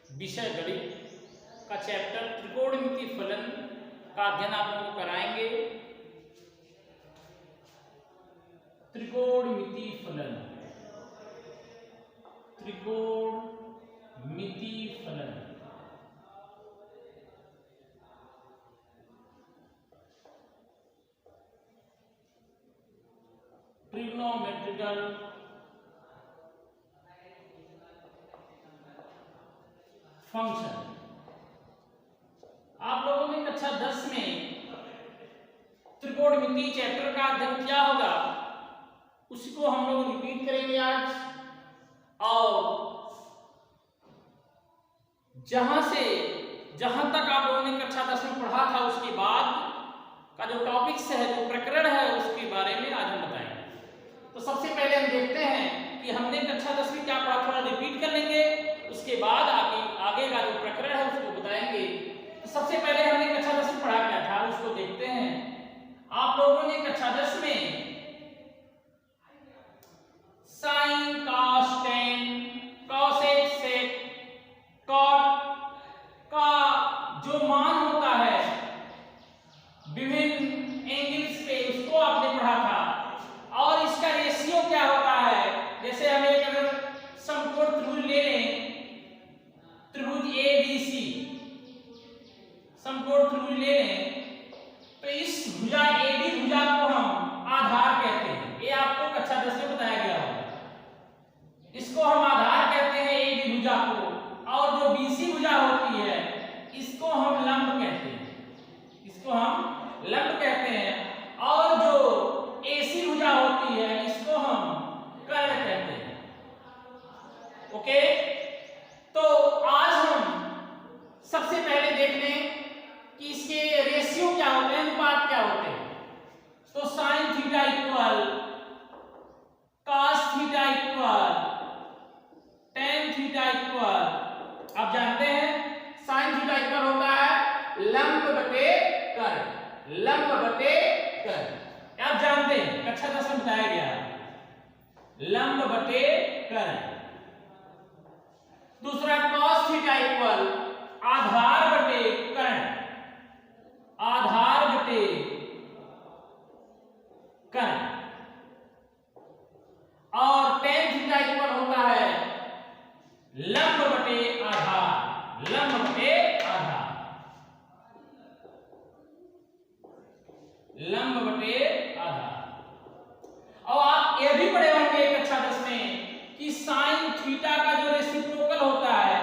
विषय गणित का चैप्टर त्रिकोणमिति फलन का अध्ययन आप लोगों को कराएंगे। त्रिकोणमिति फलन, त्रिकोणमिति फलन, ट्रिग्नोमेट्रिकल फंक्शन। आप लोगों ने कक्षा 10 में त्रिकोणमिति चैप्टर का अध्ययन किया होगा, उसको हम लोग रिपीट करेंगे आज। और जहां तक आप लोगों ने कक्षा 10 में पढ़ा था उसके बाद का जो टॉपिक्स है, जो प्रकरण है, उसके बारे में आज हम बताएंगे। तो सबसे पहले हम देखते हैं कि हमने कक्षा 10 में क्या पढ़ा, थोड़ा रिपीट कर लेंगे, उसके बाद आगे का जो प्रकरण है उसको बताएंगे। तो सबसे पहले हमने कक्षा 10 में पढ़ा क्या था उसको देखते हैं। आप लोगों ने कक्षा 10 में साइन, कॉस, टेन, कॉसेक, सेक, कॉट का जो मान होता है विभिन्न एंगल्स पे, उसको आपने पढ़ा था। और इसका रेशियो क्या होता है, जैसे हम एक अगर समकोण त्रिभुज ले लें, त्रिभुज ABC, समकोण त्रिभुज ले लें, तो इस भुजा AB भुजा को हम आधार कहते हैं। ये आपको कक्षा 10 में बताया गया होगा। इसको हम आधार कहते हैं AB भुजा को, और जो BC भुजा होती है इसको हम लंब कहते हैं, इसको हम लंब कहते हैं। और जो AC भुजा होती है इसको हम कर्ण कहते हैं। ओके, तो आज हम सबसे पहले देख लें कि इसके रेशियो क्या होते हैं, अनुपात क्या होते हैं। तो sine theta equal cos theta equal tan theta equal, आप जानते हैं साइन थीटा इक्वल होता है लंब बटे कर्ण, लंब बटे कर्ण, आप जानते हैं कक्षा 10 में बताया गया, लंब बटे कर्ण। दूसरा कॉस थीटा इक्वल आधार बटे कर्ण, आधार बटे कर्ण। और टेन थीटा इक्वल होता है लंब बटे आधार, लंब बटे आधार, लंब बटे आधार। और आप यह भी पढ़े होंगे कक्षा 10 में कि साइन थीटा का जो रेसिप्रोकल होता है,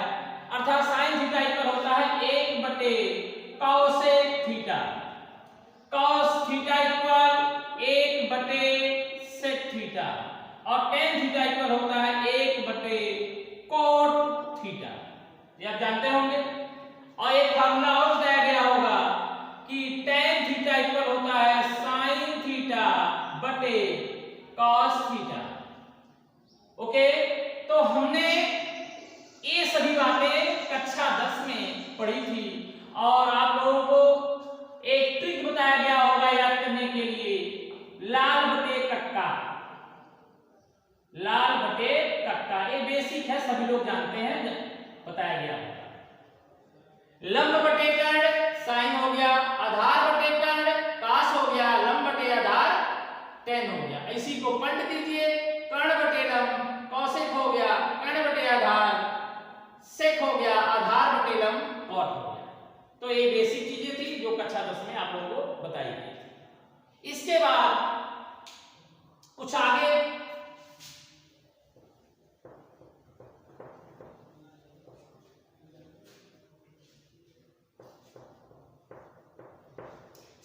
अर्थात साइन थीटा इक्वल होता है 1 बटे cosec theta, cos theta equal 1 बटे सेक थीटा, और टेन थीटा इक्वल होता है 1 बटे कोट थीटा, ये आप जानते होंगे। और एक फार्मूला और बताया गया होगा कि टेन थीटा इक्वल होता है साइन थीटा बटे कॉस थीटा। ओके, तो हमने ये सभी बातें कक्षा 10 में पढ़ी थी, और आप लोगों को एक ट्रिक बताया गया होगा याद करने के लिए, लाल बटे कक्का, लाल बटे कक्का, ये बेसिक है, सभी लोग जानते हैं, बताया गया होगा। लंब बटे कर्ण साइन हो गया, आधार बटे कर्ण कास हो गया, लंब बटे आधार टेन हो गया। इसी को पलट दीजिए, कर्ण बटे लंब कौशिक हो गया, कर्ण बटे आधार सेक हो गया, आधार बटे लंब कॉट हो गया। तो ये बेसिक चीजें थी जो कक्षा 10 में आप लोगों को बताई गई। इसके बाद कुछ आगे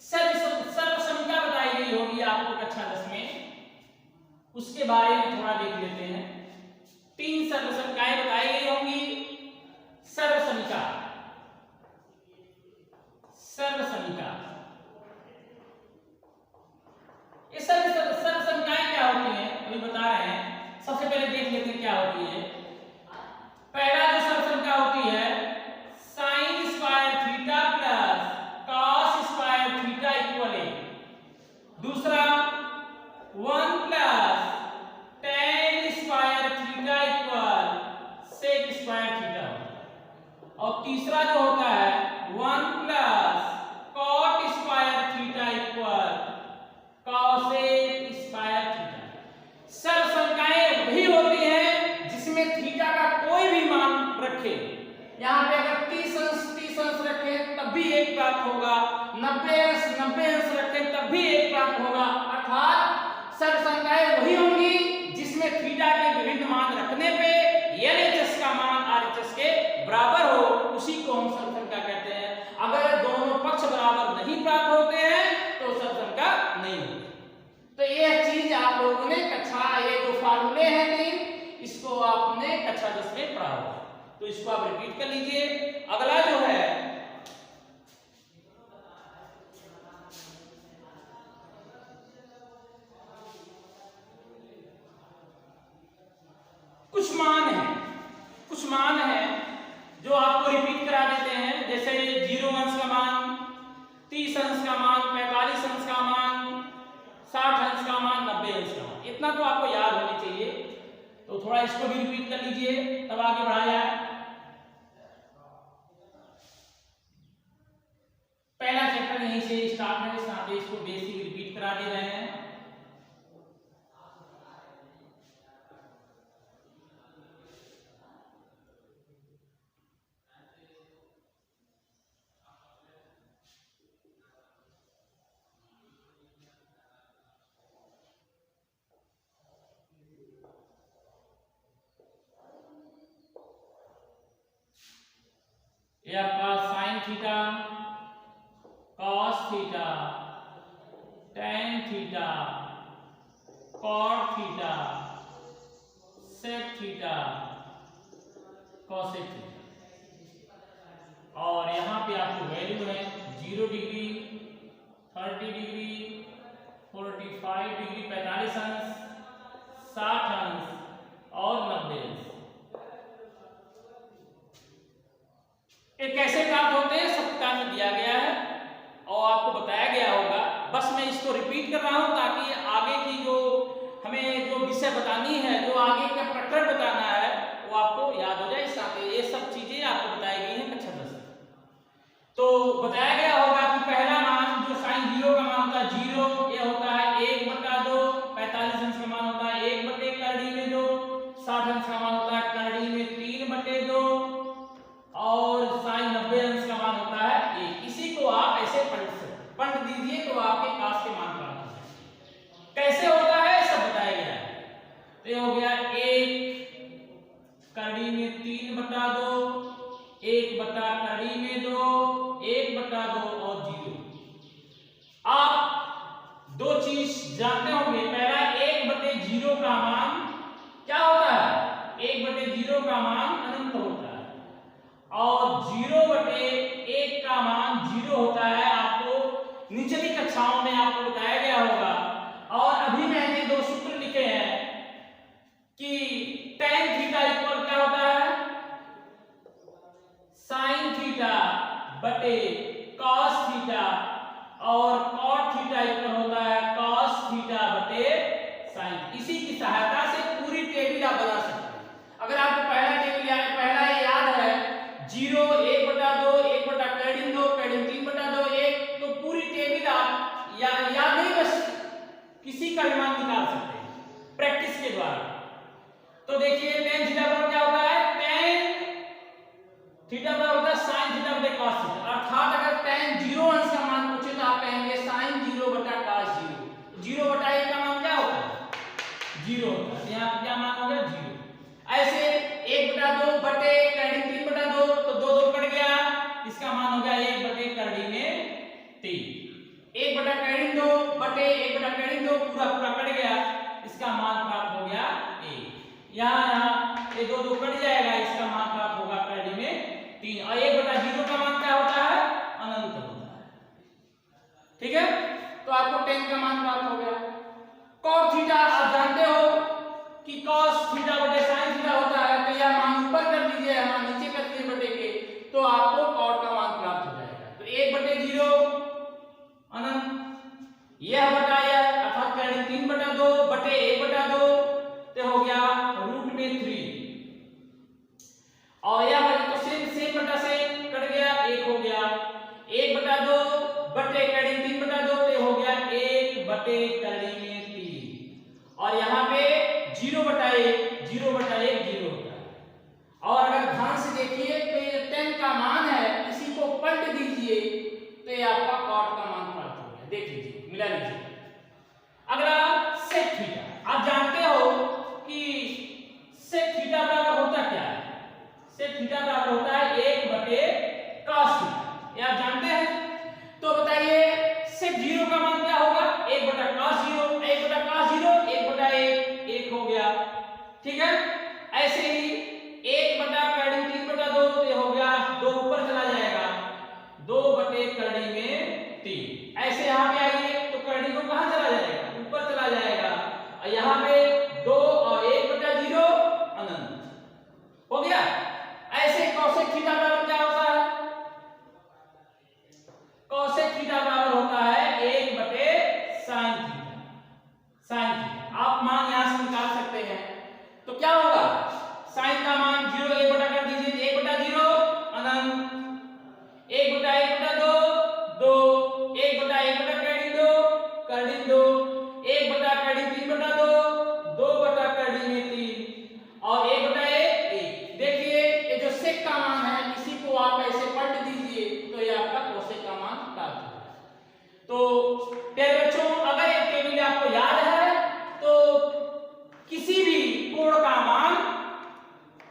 सर्वसंख्या बताई गई होगी आपको कक्षा 10 में, उसके बारे में थोड़ा देख लेते हैं। 3 सर्वसंख्याएं बताई गई होंगी। सर्वसंख्या, सर्वसंख्या, ये सर्वसंख्याएं क्या होती हैं अभी बता रहे हैं। सबसे पहले देख लेते हैं क्या होती है। पहला जो सर्वसंख्या होती है sine square theta plus cos square theta equal है। दूसरा 1 plus tan square theta equal sec square theta. तीसरा जो होता है 1 plus cot square theta equal cosec square theta. सर्व संख्याएं वही होती हैं जिसमें थीटा का कोई भी मान रखे। यहाँ पे अगर 30 अंश रखे तब भी 1 प्राप्त होगा, 90 अंश रखे तब भी 1 प्राप्त होगा। अर्थात सर्व संख्याएं वही होंगी जिसमें थीटा के विभिन्न मान रखने पे एलएचएस का मान आरएचएस के बराबर हो, उसी को हम सर्व संख्या कहते हैं। अगर दोनों पक्ष बराबर नहीं प्राप्त होते हैं तो सर्व संख्या नहीं होती। तो यह चीज आप लोगों ने कक्षा, ये जो फार्मूले हैं तीन, इसको आपने कक्षा 10 में पढ़ा होगा, तो इसको आप रिपीट कर लीजिए। अगला जो है कुछ मान है जो आपको रिपीट करा देते हैं, जैसे 0 अंश का मान, 30 अंश का मान, 45 अंश का मान, 60 अंश का मान, 90 अंश का मान। इतना तो आपको याद होनी चाहिए, तो थोड़ा इसको भी रिपीट कर लीजिए तब आगे बढ़ा जाए। पहला चैप्टर यहीं से स्टार्ट है, साथ ही इसको बेसिक रिपीट करा दे रहे हैं। ये आपका sine theta, cos theta, tan theta, cot theta, sec theta, cosec theta. और यहाँ पे आपकी वैल्यू है 0 डिग्री, 30 डिग्री, 45 डिग्री, 45 अंश, 60 अंश और 90 अंश। ये कैसे प्राप्त होते हैं सब में दिया गया है और आपको बताया गया होगा। बस मैं इसको रिपीट कर रहा हूं ताकि आगे की जो हमें जो विषय बतानी है, जो आगे का प्रकरण बताना है, वो आपको याद हो जाए। ये सब चीजें आपको बताई गई हैं कक्षा 10 में। तो बताया गया होगा कि पहला मान जो साइन 0 का मान होता है 0, ये होता है 1/2, 45 अंश का मान होता है 1/2 करड़ी में 2, 60 अंश का मान होता है करड़ी में 3/2 और साइन 90 अंश का मान होता है 1। इसी को आप ऐसे पढ़ दीजिए तो आपके पास के मान प्राप्त हो जाएंगे। कैसे होता है सब बताया गया है। तो ये हो गया 1 करड़ी में 3/2, 1 करड़ी में 2, 1/2 और 0। आप दो चीज जानते होंगे। पहला 1/0 का मान क्या होता है? 1/0 का मान अनंत होता है और 0/1 का मान 0 होता है। आपको निचली कक्षाओं में आपको बताया गया होगा। और अभी मैंने दो सूत्र लिखे हैं कि tan थीटा इक्वल क्या होता है? sin थीटा बटे cos थीटा और cot थीटा इक्वल होता है cos थीटा बटे sin। इसी की सहायता से पूरी टेबल आप बना सकते हैं। अगर आपको पहला टेबल याद है 0, 1/2, 1/2, 3/2, 1, तो पूरी टेबल आप याद नहीं, बस किसी का मान निकाल सकते हैं प्रैक्टिस के द्वारा। तो देखिए tan थीटा बराबर क्या होता है? tan थीटा बराबर होता है sin थीटा बटे cos थीटा। अर्थात अगर tan 0 अंश का मान पूछे तो आप कहेंगे sin 0 बटा cos 0। 0/1 का मान क्या होता है? 0 होता है। यहाँ क्या मान हो गया? 0। ऐसे 1/2 बटे करड़ी 3/2, तो 2 कट गया, इसका मान हो गया 1/करड़ी में 3। 1/2 बटे 1/2 पूरा कट गया, इसका मान प्राप्त हो गया 1। यहाँ ये 2 कट जाएगा, इसका मान प्राप्त होगा करड़ी में 3। और 1/0 का मान क्या होता है? अनंत होता है। ठीक है, तो आपको tan का मान प्राप्त हो गया। cos थीटा आप जानते हो कि cos थीटा बटे sin थीटा होता है, तो यह मान ऊपर कर दीजिए, यहाँ नीचे कर दीजिए बटे के, तो आपको cot का मान प्राप्त हो जाएगा। तो 1/0 अनंत, यह बटा यह अर्थात करड़ी 3/2 बटे 1/2, तो हो गया √3। और यह तो सेम बटा सेम कट गया, 1 हो गया, 1/2 बटे कड़ी 3/2 तो हो गया 1 बटे कड़ी में 3, और यहाँ पे 0/1 0/1 0 होता है। और अगर ध्यान से देखिए तो ये 10 का मान है, इसी को पलट दीजिए तो ये आपका cot का मान प्राप्त हो गया। देख लीजिए, मिला लीजिए। अगला sec थीटा, आप जानते हो कि sec थीटा बराबर होता क्या है? sec थीटा बराबर होता है 1/cos थीटा, ये आप जानते हैं। तो बताइए sec 0 का मान क्या होगा? 1/cos 0, 1/cos 0 1/1 1 हो गया, ठीक है। ऐसे ही 1/कड़ी 3/2 तो हो गया 2 ऊपर चला जाएगा, 2 बटे कड़ी में 3। ऐसे यहाँ पे आइए तो कड़ी को कहाँ चला जाएगा? ऊपर चला जाएगा, और यहाँ पे 2 और 1/0 अनंत हो गया। ऐसे cosec थीटा बराबर क्या होता है? cosec थीटा बराबर होता है 1/sin थीटा। sin थीटा आप मान यहां से निकाल सकते हैं, तो क्या होगा? sin का मान 0 1 बटा कर दीजिए, 1/0 अनंत, 1/1/2 2, 1/1 कड़ी 2 कड़ी 2, 1/कड़ी 3/2 2/कड़ी में 3, और 1/1 1। देखिए ये जो sec का मान है इसी को आप ऐसे पलट दीजिए तो ये आपका cosec का मान प्राप्त होगा। तो प्यारे बच्चों, अगर ये टेबल आपको याद है तो किसी भी कोण का मान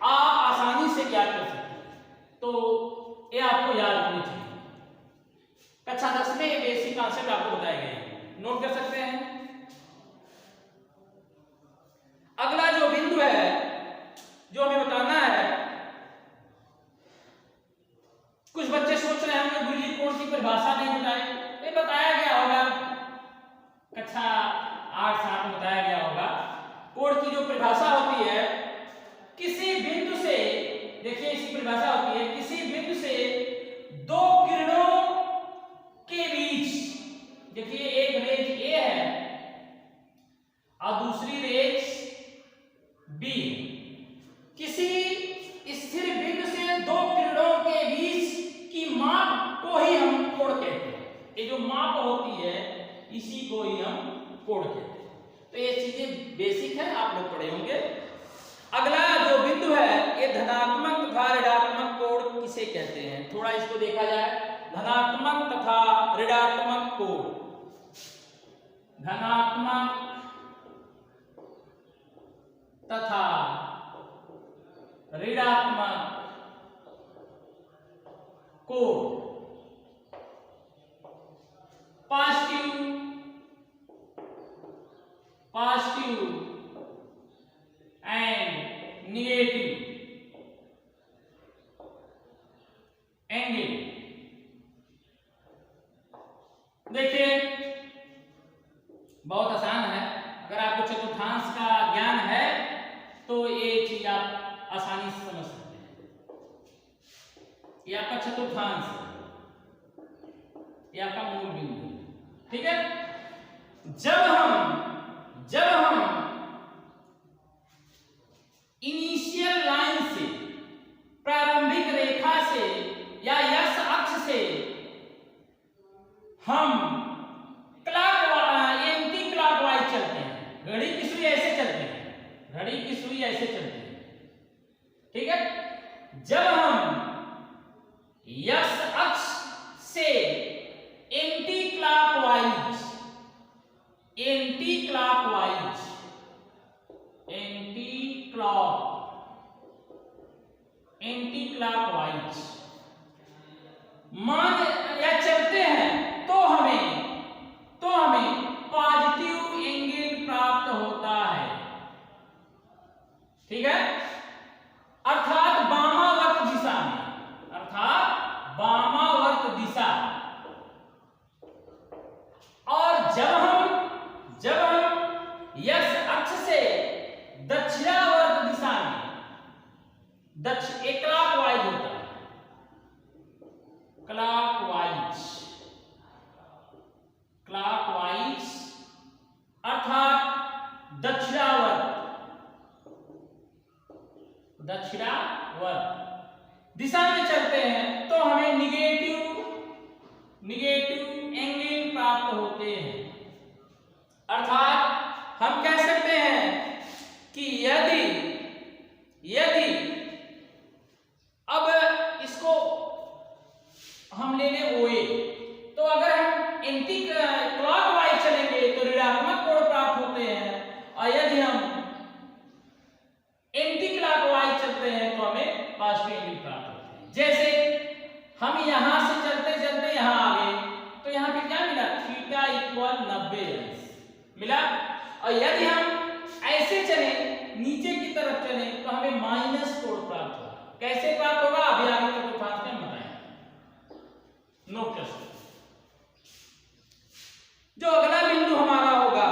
आप आसानी से ज्ञात कर सकते हैं, तो ये आपको याद होनी चाहिए। कक्षा 10 में ये बेसिक कॉन्सेप्ट आपको बताए गए हैं, नोट कर सकते हैं। अगला जो बिंदु है जो हमें बताना है, कुछ बच्चे सोच रहे हैं हमें गुरुजी कोण की परिभाषा नहीं बताई। ये बताया गया होगा, कक्षा 8-7 में बताया गया होगा। कोण की जो परिभाषा होती है, किसी बिंदु से, देखिए इसकी परिभाषा होती है, किसी बिंदु से दो किरणों के बीच, देखिए एक रेज A है और दूसरी रेज B, किसी स्थिर बिंदु से दो किरणों के बीच की माप को ही हम कोण कहते हैं। ये जो माप होती है इसी को ही हम कोण कहते हैं। तो ये चीजें बेसिक है, आप लोग पढ़े होंगे। अगला जो बिंदु है, ये धनात्मक तथा ऋणात्मक कोण किसे कहते हैं? थोड़ा इसको देखा जाए। धनात्मक तथा ऋणात्मक कोण, धनात्मक तथा ऋणात्मक कोण, पॉजिटिव एंड नेगेटिव एंगल। देखिए बहुत आसान है, अगर आपको चतुर्थांश का ज्ञान है तो ये चीज आप आसानी से समझ सकते हैं। ये आपका चतुर्थांश है, ये आपका मूल बिंदु है, ठीक है। जब हम इनिशियल लाइन से, प्रारंभिक रेखा से या यस अक्ष से हम एंटी क्लॉकवाइज चलते हैं, घड़ी की सुई ऐसे चलती है, घड़ी की सुई ऐसे चलती है, ठीक है। जब हम यस अक्ष से एंटी क्लॉकवाइज मान या चलते हैं तो हमें पॉजिटिव एंगल प्राप्त होता है, ठीक है। अर्थात वामावर्त दिशा में, और जब हम यस अक्ष से दक्षिणावर्त दिशा में, क्लॉकवाइज होता है, क्लॉकवाइज दिशा में चलते हैं तो हमें निगेटिव एंगल प्राप्त होते हैं। अर्थात हम कह सकते हैं कि यदि अब इसको हम ले लें OA, तो अगर हम एंटी क्लॉकवाइज चलेंगे तो ऋणात्मक कोण प्राप्त होते हैं, और यदि हम एंटी क्लॉकवाइज चलते हैं तो हमें पॉजिटिव एंगल प्राप्त होते हैं। जैसे हम यहां से चलते चलते यहां आ गए तो यहां पे क्या मिला, थीटा इक्वल 90 अंश मिला। और यदि हम ऐसे चले नीचे की तरफ चले तो हमें माइनस कोण प्राप्त होगा। कैसे प्राप्त होगा अभी आगे चतुर्थांश में बताएंगे। नोट कर सकते। जो अगला बिंदु हमारा होगा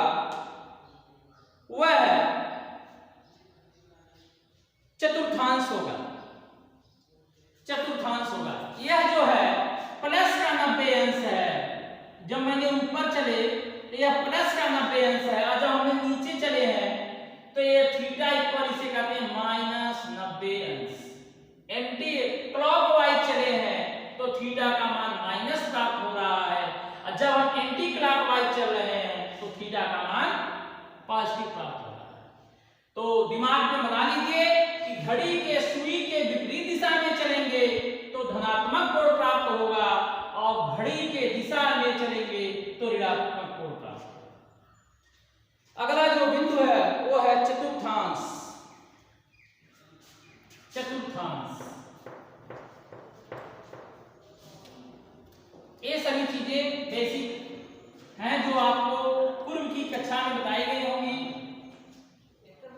वह चतुर्थांश होगा। यह जो है प्लस का 90 अंश है। जब मैंने ऊपर चले तो यह प्लस का 90 अंश है, और जब हमने नीचे चले हैं तो ये थीटा इक्वल इसे कहते हैं माइनस 90 अंश। एंटी क्लॉकवाइज चले हैं तो थीटा का मान माइनस प्राप्त हो रहा है, और जब हम एंटी क्लॉकवाइज चल रहे हैं तो थीटा का मान पॉजिटिव प्राप्त हो रहा है। तो दिमाग में बना लीजिए कि घड़ी के सुई के विपरीत दिशा में चलेंगे तो धनात्मक कोण प्राप्त होगा, और घड़ी के दिशा में चलेंगे तो ऋणात्मक कोण प्राप्त होगा। अगला जो बिंदु है वो है चतुर्थांश। ये सभी चीजें बेसिक हैं जो आपको पूर्व की कक्षा में बताई गई होंगी।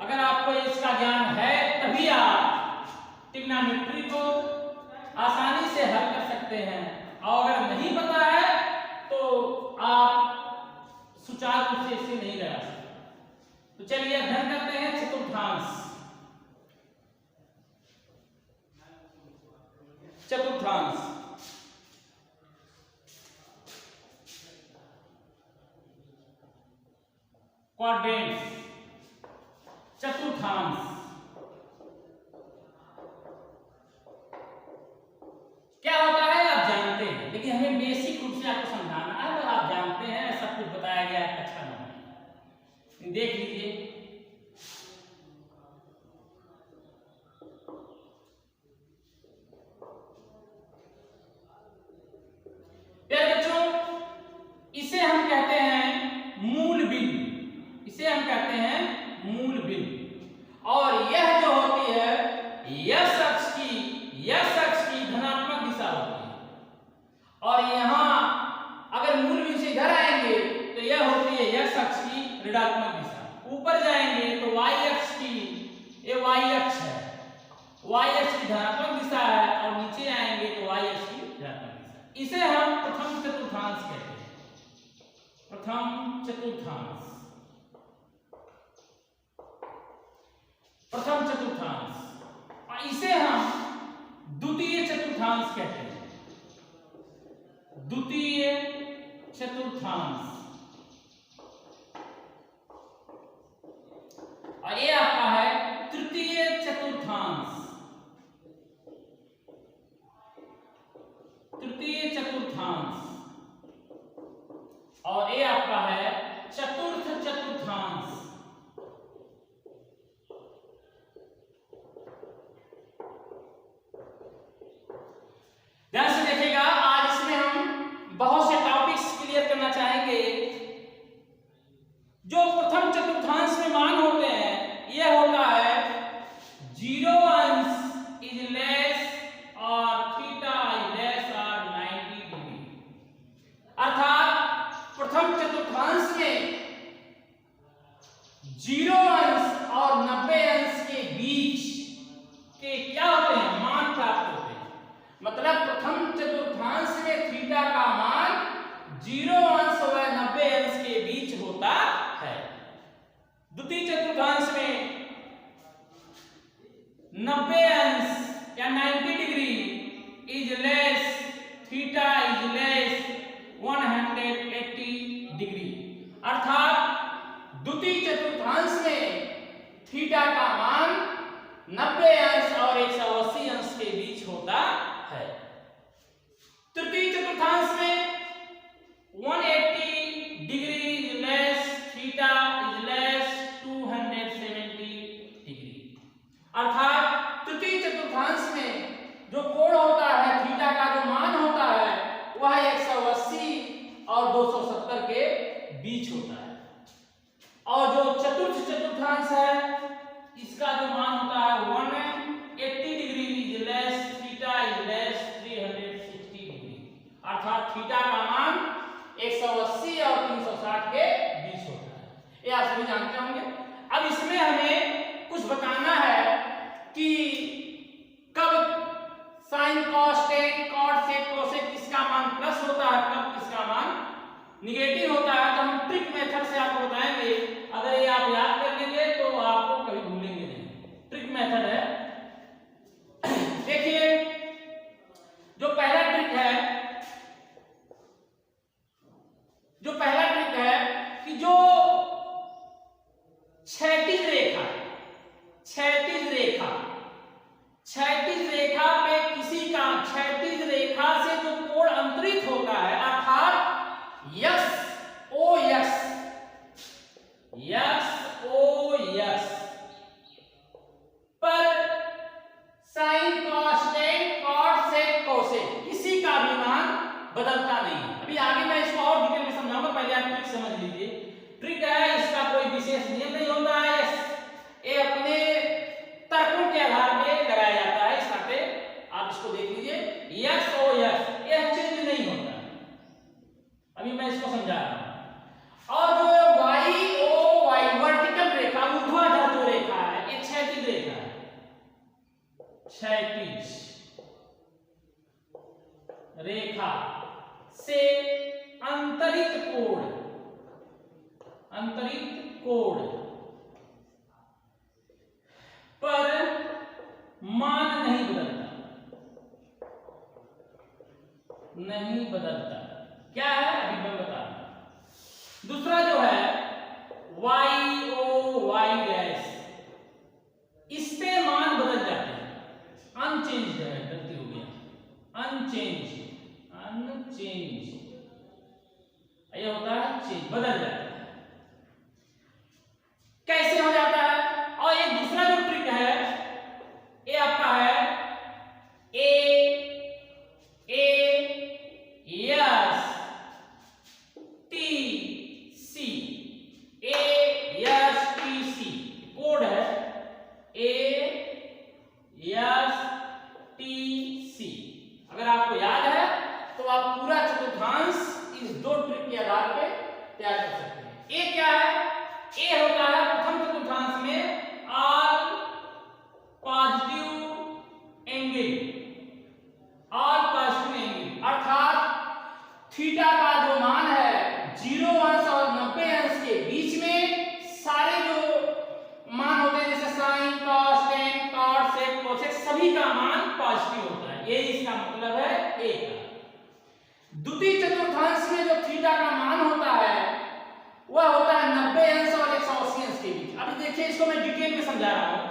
अगर आपको इसका ज्ञान है तभी आप ट्रिग्नोमेट्री को आसानी से हल कर सकते हैं, और अगर नहीं पता है तो आप सुचारू रूप से इसे नहीं लगा सकते। तो चलिए अध्ययन करते हैं चतुर्थांश। क्वाड्रेंट्स, चतुर्थांश क्या होता है आप जानते हैं, लेकिन हमें बेसिक रूप से आपको समझाना है। और आप जानते हैं सब कुछ बताया गया है कक्षा में, देख लीजिए। प्यारे बच्चों, इसे हम कहते हैं मूल बिंदु। और यह जो होती है यह अक्ष की धनात्मक दिशा होती है, और यहां अगर मूल बिंदु से इधर आएंगे तो यह होती है यह अक्ष की ऋणात्मक दिशा। ऊपर जाएंगे तो y अक्ष की, ये y अक्ष है, y अक्ष की धनात्मक दिशा है, और नीचे आएंगे तो y अक्ष की ऋणात्मक दिशा। इसे हम प्रथम चतुर्थांश कहते हैं। प्रथम चतुर्थांश और इसे हम द्वितीय चतुर्थांश कहते हैं। द्वितीय चतुर्थांश, और ये आपका है तृतीय चतुर्थांश। और ये आपका है चतुर्थ चतुर्थांश। ध्यान से देखिएगा, आज इसमें हम बहुत से टॉपिक्स क्लियर करना चाहेंगे। जो प्रथम चतुर्थांश में मान होते हैं यह होता है 0 अंश इज लेस और थीटा इज लेस और 90 डिग्री। अर्थात प्रथम चतुर्थांश में 0 अंश और 90 अंश के बीच के क्या होते हैं, मान प्राप्त होते हैं। मतलब प्रथम थीटा का मान 180 और 360 के बीच होता है। ये आप सभी जानते होंगे। अब इसमें हमें कुछ बताना है कि कब sine cos tan cot sec cosec किसका मान प्लस होता है, कब किसका मान निगेटिव होता है। तो हम ट्रिक मेथड से आपको बताएंगे। अगर ये आप याद कर लेंगे तो आपको कभी भूलेंगे नहीं। ट्रिक मेथड है, देखिए जो पहला ट्रिक है कि जो क्षैतिज रेखा पे किसी का क्षैतिज रेखा से जो कोण अंतरित होता है अर्थात यस ओ यस पर sine cos tan cot sec cosec किसी का भी मान बदलता नहीं है। अभी आगे मैं इसको और डिटेल में समझाऊंगा, पहले आप ट्रिक समझ लीजिए। ट्रिक है, इसका कोई विशेष नियम नहीं होता है, ये अपने तर्कों के आधार पे लगाया जाता है। इस पे आप इसको देख लीजिए, यस ओ यस ये चेंज नहीं होता। अभी मैं इसको समझा रहा हूं। और जो वाई ओ वाई वर्टिकल रेखा ऊर्ध्वाधर जो रेखा है ये क्षैतिज रेखा है, क्षैतिज रेखा से अंतरित कोण पर मान नहीं बदलता। क्या है अभी मैं बता रहा हूं। दूसरा जो है वाई ओ वाई डैश, इस पे मान बदल जाते हैं, अनचेंज है, गलती हो गया, अनचेंज ये होता है चेंज, बदल जाता है। कैसे हो जाता है? और एक दूसरा जो ट्रिक है ये आपका है यस टी सी कोड है टी सी। अगर आपको याद है तो आप पूरा चतुर्थांश इस दो ट्रिक के आधार पे तैयार कर सकते हैं। ए क्या है? ए होता है प्रथम चतुर्थांश में ऑल पॉजिटिव एंगल, अर्थात थीटा का जो मान है 0 अंश और 90 अंश के बीच में सारे जो मान होते हैं जैसे sine cos tan cot sec cosec सभी का मान पॉजिटिव होता है। ये इसका मतलब है ए का। द्वितीय चतुर्थांश में जो थीटा का मान होता है वह होता है 90 अंश और 180 अंश के बीच। अभी देखिए इसको मैं डिटेल में समझा रहा हूं।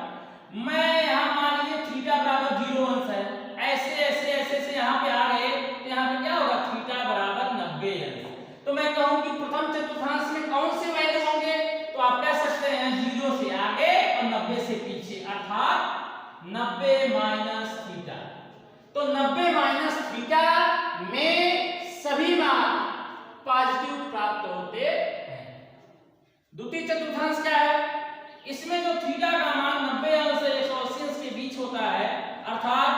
मैं यहां मान लीजिए थीटा बराबर 0 अंश है, ऐसे ऐसे ऐसे से यहां पे आ गए तो यहां पे क्या होगा? थीटा बराबर 90 अंश। तो मैं कहूं कि प्रथम चतुर्थांश में कौन से वैल्यू होंगे? तो आप कह सकते हैं 0 से आगे और 90 से पीछे, अर्थात 90 माइनस थीटा। तो 90 माइनस थीटा में सभी मान पॉजिटिव प्राप्त होते हैं। द्वितीय चतुर्थांश क्या है? इसमें जो थीटा का मान 90 अंश से 180 अंश के बीच होता है, अर्थात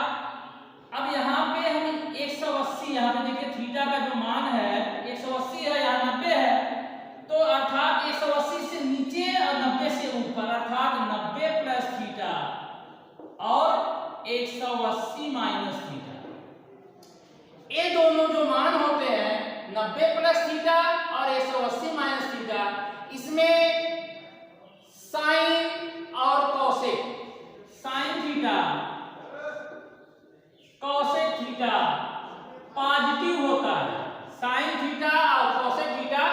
अब यहाँ पे हम 180, यहाँ पे देखिए थीटा का जो मान है 180 है, यहाँ 90 है, तो अर्थात 180 से नीचे और 90 से ऊपर, अर्थात 90 प्लस थीटा और 180 माइनस थीटा। ये दोनों जो मान होते हैं 90 प्लस थीटा और 180 माइनस थीटा, इसमें साइन और cosec, sine theta cosec theta positive होता है, साइन थीटा और कॉसेक थीटा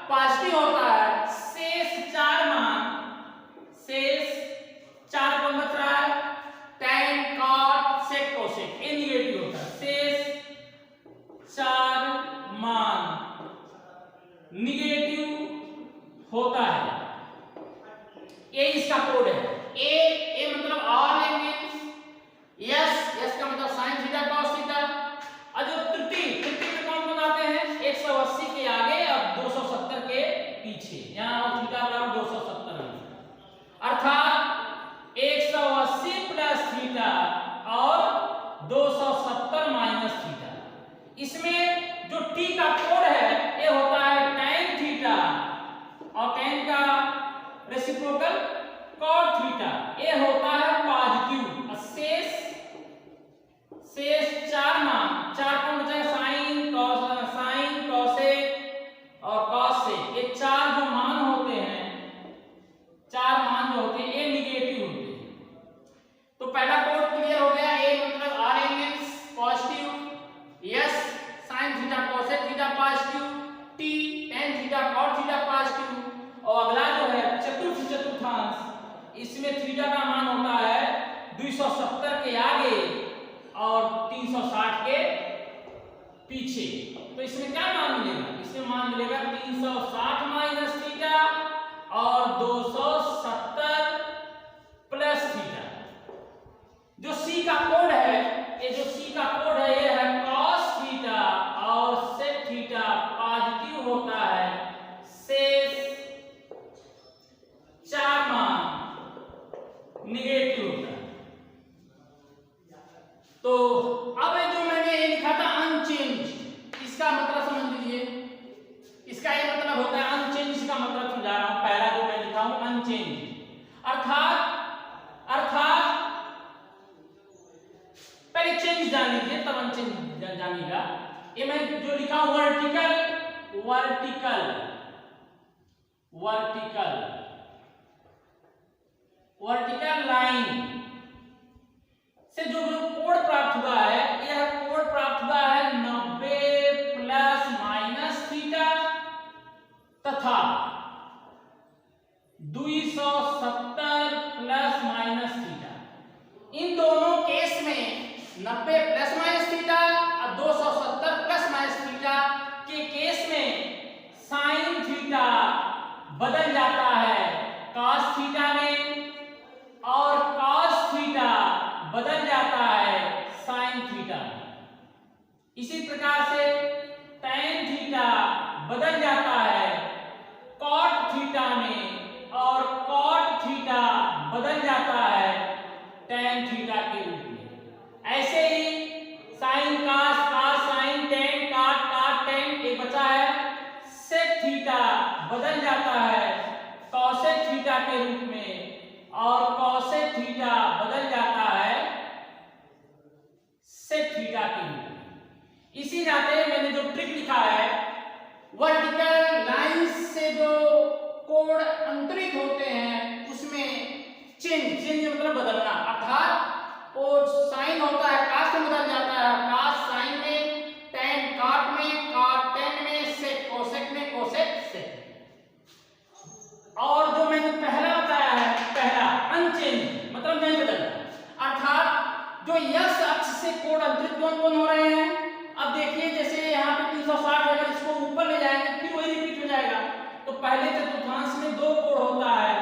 पॉजिटिव होता है। शेष चार कौन बच रहा है? tan cot sec cosec, ये निगेटिव होता है। शेष चार मान निगेटिव होता है। ये इसका कोड है। ए मतलब ऑल एंगल्स, यस का मतलब sin थीटा cos थीटा। और जो तृतीय में कौन आते हैं? 180 के आगे और 270 के पीछे, यहाँ थीटा बराबर 270 है, अर्थात 180 प्लस थीटा और 270 माइनस थीटा। इसमें जो टी का कोण है ये होता है tan थीटा और tan का रेसिप्रोकल cot थीटा ये होता है पॉजिटिव। शेष चार मान, चार कौन बचा? साइन, कोसेक और कॉसेक, ये चार जो मान होते हैं, चार मान जो होते हैं ये निगेटिव होते हैं। तो पहला कोड क्लियर हो गया, ए मतलब all angles positive, S sine theta cosec theta positive, T tan theta cot theta positive. और अगला जो है चतुर्थांश, इसमें थीटा का मान होता है 270 के आगे और 360 के पीछे। तो इसमें क्या मान मिलेगा? इसमें मान मिलेगा 360 माइनस थीटा और 270 प्लस थीटा। जो सी का कोड है, ये जो सी का कोड है ये है cos थीटा और sec थीटा पॉजिटिव होता है, शेष चार मान निगेटिव होता है। तो अब जो मैंने ये लिखा था अनचेंज, इसका मतलब समझ लीजिए, इसका ये मतलब होता है अनचेंज का मतलब समझा रहा हूं। पहला जो मैं लिखा हूं अनचेंज अर्थात पहले चेंज जान लीजिए तब अनचेंज जानिएगा। ये मैं जो लिखा हूं वर्टिकल लाइन से जो कोण प्राप्त हुआ है, यह कोण प्राप्त हुआ है 90 प्लस माइनस थीटा तथा 270 प्लस माइनस थीटा। इन दोनों केस में 90 प्लस माइनस थीटा और 270 प्लस माइनस थीटा के केस में साइन थीटा बदल जाता है cos थीटा में और cos थीटा बदल जाता है sin थीटा में। इसी प्रकार से tan थीटा बदल जाता है cot थीटा में और cot थीटा बदल जाता है tan थीटा के रूप में। ऐसे ही sin cos, cos sin, tan cot, cot tan, एक बचा है sec थीटा बदल जाता है cosec थीटा के रूप में और cosec थीटा बदल जाता है sec थीटा के रूप में। इसी नाते मैंने जो ट्रिक लिखा है, वर्टिकल लाइंस से जो कोण अंतरित होते हैं उसमें चेंज मतलब बदलना, अर्थात वो साइन होता है cos में बदल जाता है cos sin में, tan cot में, cot tan में, sec cosec में, cosec sec। और जो मैंने पहला बताया है, पहला अनचेंज मतलब नहीं बदलना, अर्थात जो यस अक्ष से कोण अंतरित कौन हो रहे हैं। अब देखिए जैसे यहाँ पे 360 है, अगर इसको ऊपर ले जाएंगे फिर वही रिपीट हो जाएगा। तो पहले चतुर्थांश में दो कोण होता है,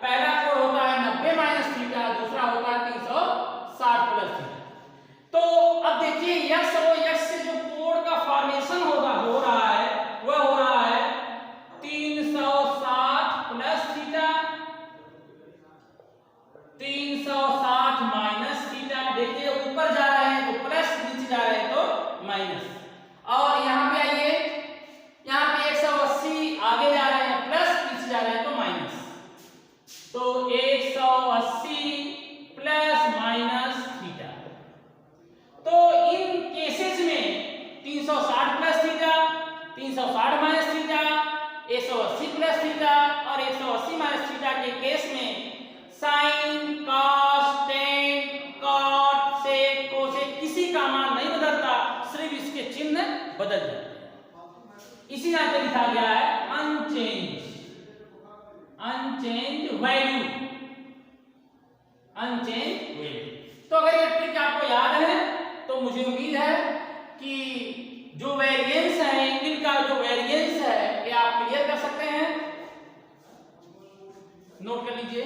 पहला कोण होता है 90 माइनस थीटा, दूसरा होता है 360 प्लस थीटा। तो अब देखिए यस और यस से जो कोण का फॉर्मेशन हो रहा है वह हो रहा है 360 प्लस थीटा, 360 माइनस थीटा। देखिए ऊपर जा रहे हैं तो प्लस, नीचे जा रहे हैं तो माइनस। और यहाँ पे आइए, यहाँ पे 180 आगे जा रहे हैं प्लस, पीछे जा रहे हैं तो माइनस। तो 180 प्लस माइनस थीटा। तो इन केसेस में 360 plus theta, 360 minus theta, 180 plus theta और 180 माइनस थीटा के केस में sign, cos, tan, cot, sec, cosec किसी का मान नहीं बदलता, सिर्फ इसके चिन्ह बदल जाते हैं। इसी नाते लिखा गया है अनचेंज वैल्यू, अनचेंज वैल्यू। तो अगर ये ट्रिक आपको याद है तो मुझे उम्मीद है कि जो वेरिएंस है, एंगल का जो वेरिएंस है ये आप क्लियर कर सकते हैं। नोट कर लीजिए।